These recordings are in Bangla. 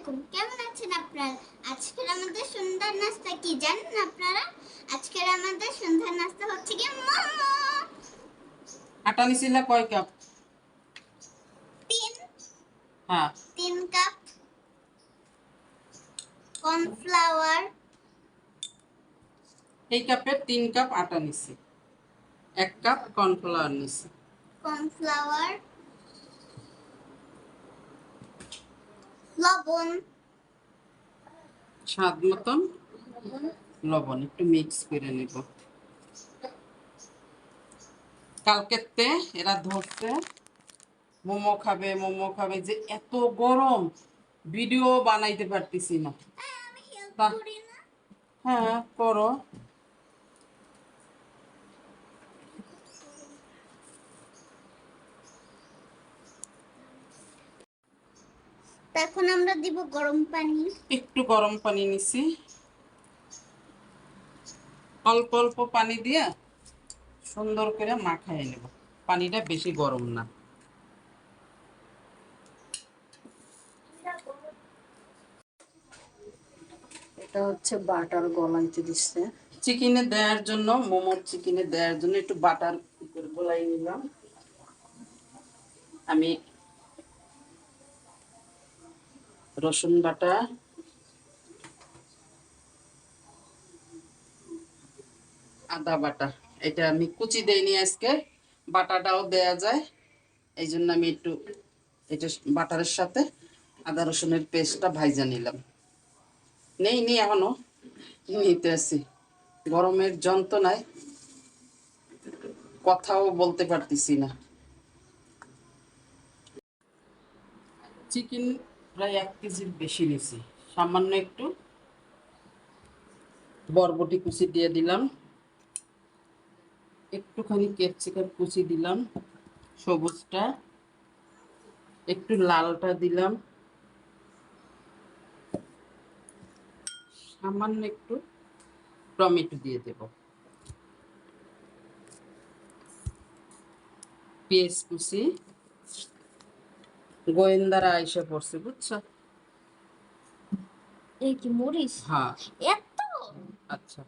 আলাইকুম, কেমন আছেন আপনারা? আজকের আমাদের সন্ধ্যার নাস্তা কি জানেন আপনারা? আজকের আমাদের সন্ধ্যার নাস্তা হচ্ছে কি মোমো। আটা নিছিলা কয় কাপ? তিন হ্যাঁ, 3 কাপ কর্নফ্লাওয়ার, এই কাপে 3 কাপ আটা নিছি, 1 কাপ কর্নফ্লাওয়ার নিছি, কর্নফ্লাওয়ার, লবণ, স্বাদ মতন লবণ একটু মিক্স করে নিব। কালকেতে এরা ধরছে মোমো খাবে মোমো খাবে, যে এত গরম ভিডিও বানাইতে পারতেছি না। আমি হেল্প তা- করি না? হ্যাঁ করো। এখন আমরা দিব গরম পানি। একটু গরম পানি নিছি, অল্প অল্প পানি দিয়ে সুন্দর করে মাখায় নেব। পানিটা বেশি গরম না। এটা হচ্ছে বাটার গলাইতে দিচ্ছে। চিকেনে দেওয়ার জন্য, মোমোর চিকেনে দেওয়ার জন্য একটু বাটার গলাই নিলাম। আমি রসুন বাটা, আদা বাটা, এটা আমি কুচি দেইনি আজকে, বাটাটাও দেয়া যায়, এই জন্য আমি একটু এটা বাটারের সাথে আদা রসুনের পেস্টটা ভাইজা নিলাম। নেই এখনো, নিতে আসি। গরমের যন্ত্রণায় কথাও বলতে পারতেছি না। চিকেন প্রায় 1 কেজির বেশি নিছি। সামান্য একটু বরবটি কুচি দিয়ে দিলাম, একটুখানি ক্যাপসিকাম কুচি দিলাম, সবুজটা, একটু লালটা দিলাম, সামান্য একটু টমেটো দিয়ে দেব, পেঁয়াজ কুচি। গোয়েন্দারা আইসা পড়ছে বুঝছো? এই কি মরিচ? হ্যাঁ, এত আচ্ছা,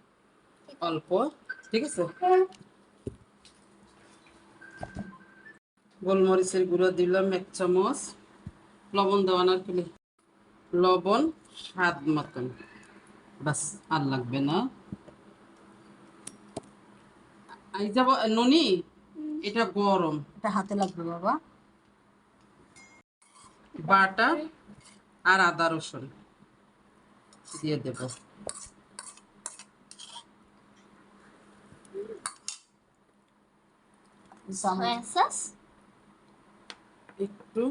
অল্প, ঠিক আছে। গোলমরিচের গুঁড়ো দিলাম 1 চামচ, লবণ দেওয়ার কি, লবণ স্বাদ মতন, বাস, আর লাগবে না। আই যাব ননি, এটা গরম, এটা হাতে লাগবে বাবা। বাটা আর আদা রসুন দিয়ে দেব। সয়া সস, একটু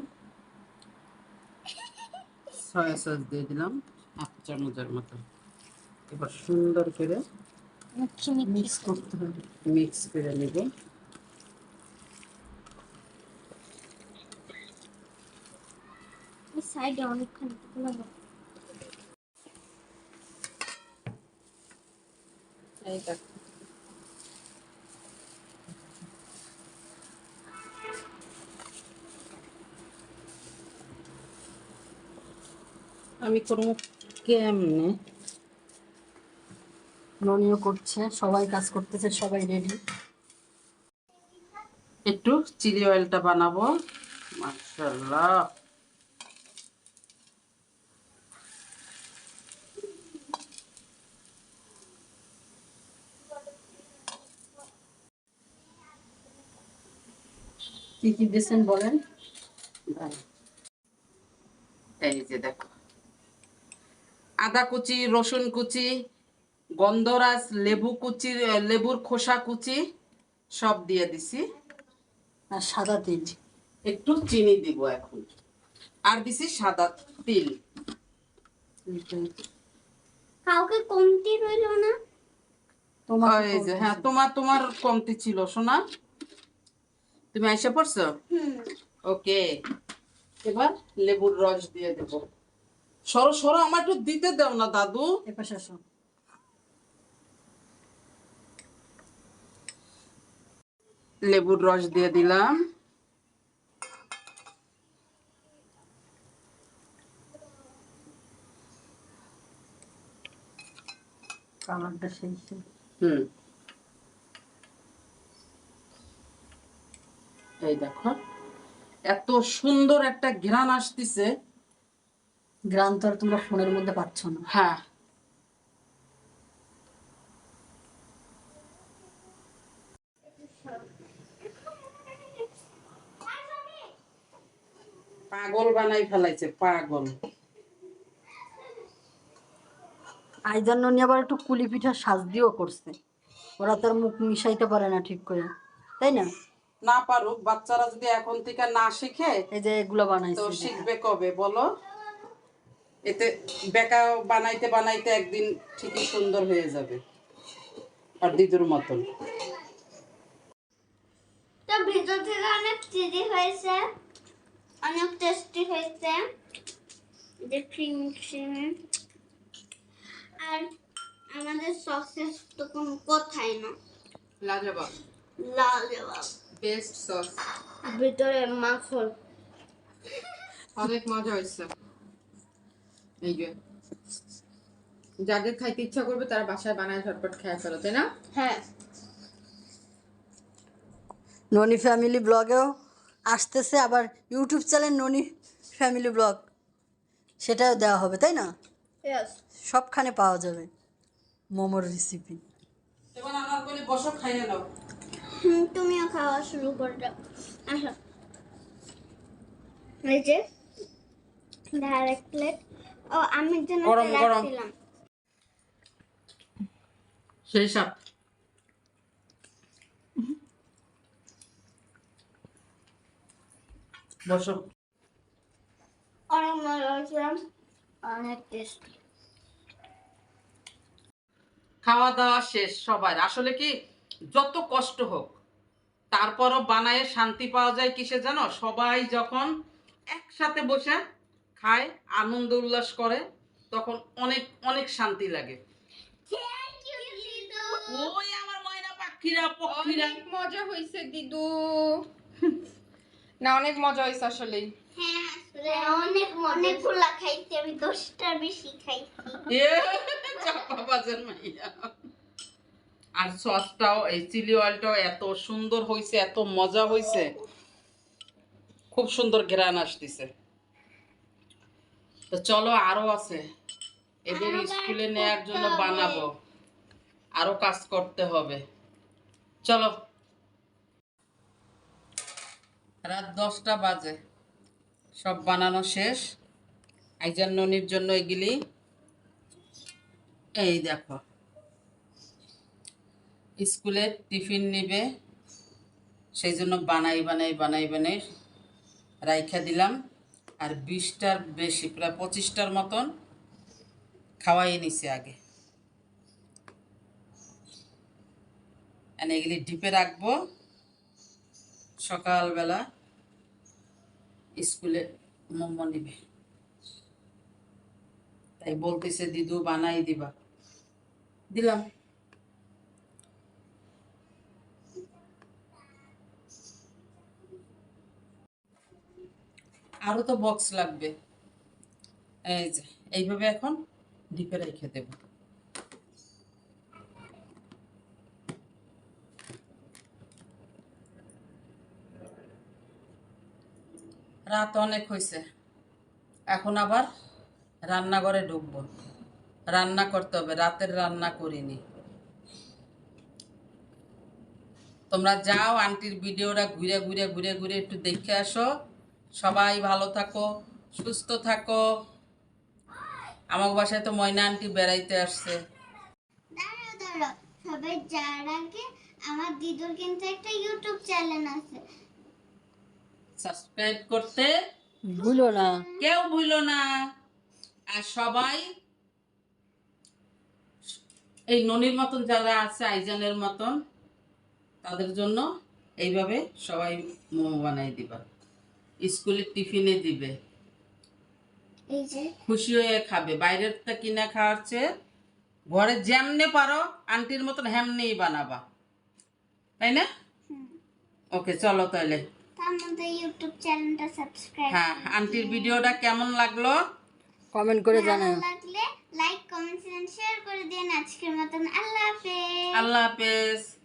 সয়া সস দিয়ে দিলাম 1 চামচের মতো। এবার সুন্দর করে মিক্স করতে হবে। মিক্স করে নেব। সাইডে অনেকখানি লাগবে। এই দেখো, আমি করবো কেমনে। ননিও করছে, সবাই কাজ করতেছে, সবাই রেডি। একটু চিলি অয়েলটা বানাবো। মাশাআল্লাহ, কি কি দিয়েছেন বলেন? এই যে দেখো, আদা কুচি, রসুন কুচি, গন্ধরাজ, লেবু কুচি, লেবুর খোসা কুচি সব দিয়ে দিছি। আর সাদা তিল। একটু চিনি দিব এখন, আর দিছি সাদা তিল। কাউকে কমতি রইল না? তোমার এই যে, হ্যাঁ, তোমার কমতি ছিল সোনা, তুমি আইসা পড়ছো। ওকে, এবার লেবুর রস দিয়ে দেব। সরো সরো, আমার একটু দিতে দাও না দাদু। এপাশে আসো। লেবুর রস দিয়ে দিলাম, কালারটা সেই সেই। হুম, এই দেখো এত সুন্দর একটা ঘ্রাণ আসতেছে। গ্রাম তো আর তোমরা ফোনের মধ্যে পাচ্ছ না। হ্যাঁ, পাগল বানাই ফেলাইছে, পাগল। আইজার ননি আবার একটু কুলি পিঠা সাজ দিয়েও করছে। ওরা তার মুখ মিশাইতে পারে না ঠিক করে, তাই না? না পারুক, বাচ্চারা যদি এখন থেকে না শিখে এই যে এগুলো তো বানাইছে, শিখবে কবে বলো? এতে বেকা বানাইতে বানাইতে একদিন ঠিকই সুন্দর হয়ে যাবে, আর দিদুর মতন। তো ভিতর থেকে অনেক চিজি হয়েছে, অনেক টেস্টি হয়েছে, যে ক্রিমি ক্রিমি। আর আমাদের সসেস তো কোনো কথাই না, লাজবাব, লাজবাব। বেস্ট সস, ভিতরে মাখন। অনেক মজা হয়েছে। এই যে যাদের খাইতে ইচ্ছা করবে তারা বাসায় বানায় ঝটপট খেয়ে ফেলো, তাই না? হ্যাঁ, ননি ফ্যামিলি ব্লগেও আসতেছে, আবার ইউটিউব চ্যানেল ননি ফ্যামিলি ব্লগ, সেটাও দেওয়া হবে, তাই না? ইয়েস। সবখানে পাওয়া যাবে মোমোর রেসিপি। এবার আমার বলি বসো, খাইয়ে নাও। তুমিও খাওয়া শুরু করে দাও। আসো, এই যে ডাইরেক্ট প্লেট। ও, আমি জন্য গরম গরম। রাখছিলাম। সেই সাপ। বসো। অনেক মজা হয়েছে, অনেক টেস্টি। খাওয়া দাওয়া শেষ সবার। আসলে কি, যত কষ্ট হোক তারপরও বানায় শান্তি পাওয়া যায় কিসে জানো? সবাই যখন একসাথে বসে খায়, আনন্দ উল্লাস করে, তখন অনেক অনেক শান্তি লাগে। থ্যাংক ইউ দিদু। ওই আমার ময়না পাখিরা পক্ষীরা। অনেক মজা হয়েছে দিদু। না, অনেক মজা হয়েছে আসলেই। হ্যাঁ, আসলে অনেকগুলা খাইছি আমি, 10টার বেশি খাইছি। এ, চাপাবাজের মাইয়া। আর সসটাও, এই চিলি অয়েলটাও এত সুন্দর হয়েছে, এত মজা হয়েছে, খুব সুন্দর ঘ্রাণ আসতেছে। তো চলো, আরো আছে, এদের আরো স্কুলে কাজ নেয়ার করতে জন্য হবে। বানাবো, আরো কাজ করতে হবে। চলো, রাত 10টা বাজে, সব বানানো শেষ। আইজার ননির জন্য এগুলি, এই দেখো, স্কুলে টিফিন নিবে, সেই জন্য বানাই বানাই বানাই বানাই রাইখা দিলাম। আর 20টার বেশি, প্রায় 25টার মতন খাওয়াই নিছে আগে। এগুলি ডিপে রাখবো, সকালবেলা স্কুলে মোমো নিবে, তাই বলতেছে দিদু বানাই দিবা, দিলাম। আরো তো বক্স লাগবে, এই যে এইভাবে এখন ডিপে রেখে দেব। রাত অনেক হয়েছে, এখন আবার রান্নাঘরে ঢুকবো, রান্না করতে হবে, রাতের রান্না করিনি। তোমরা যাও, আন্টির ভিডিওটা ঘুরে ঘুরে ঘুরে ঘুরে একটু দেখে আসো। সবাই ভালো থাকো, সুস্থ থাকো। আমার বাসায় তো ময়না আন্টি বেড়াইতে আসছে। দাঁড়াও দাঁড়াও, সবাই যার আগে আমার দিদুর কিন্তু একটা ইউটিউব চ্যানেল আছে, সাবস্ক্রাইব করতে ভুলো না। কেউ ভুলো না। আর সবাই এই ননির মতন যারা আছে, আইজানের মতন, তাদের জন্য এইভাবে সবাই মোমো বানাই দিবা, স্কুলের টিফিনে দিবে, এই যে খুশি হয়ে খাবে। বাইরের তা কিনা খাওয়ার চেয়ে ঘরে যেমনে পারো আন্টির মতন হেমনেই বানাবা, তাই না? ওকে, চলো তাহলে। তার মধ্যে ইউটিউব চ্যানেলটা সাবস্ক্রাইব। হ্যাঁ, আন্টির ভিডিওটা কেমন লাগলো কমেন্ট করে জানাও। ভালো লাগলে লাইক, কমেন্ট, শেয়ার করে করে দিন। আজকের মতন আল্লাহ হাফেজ। আল্লাহ হাফেজ।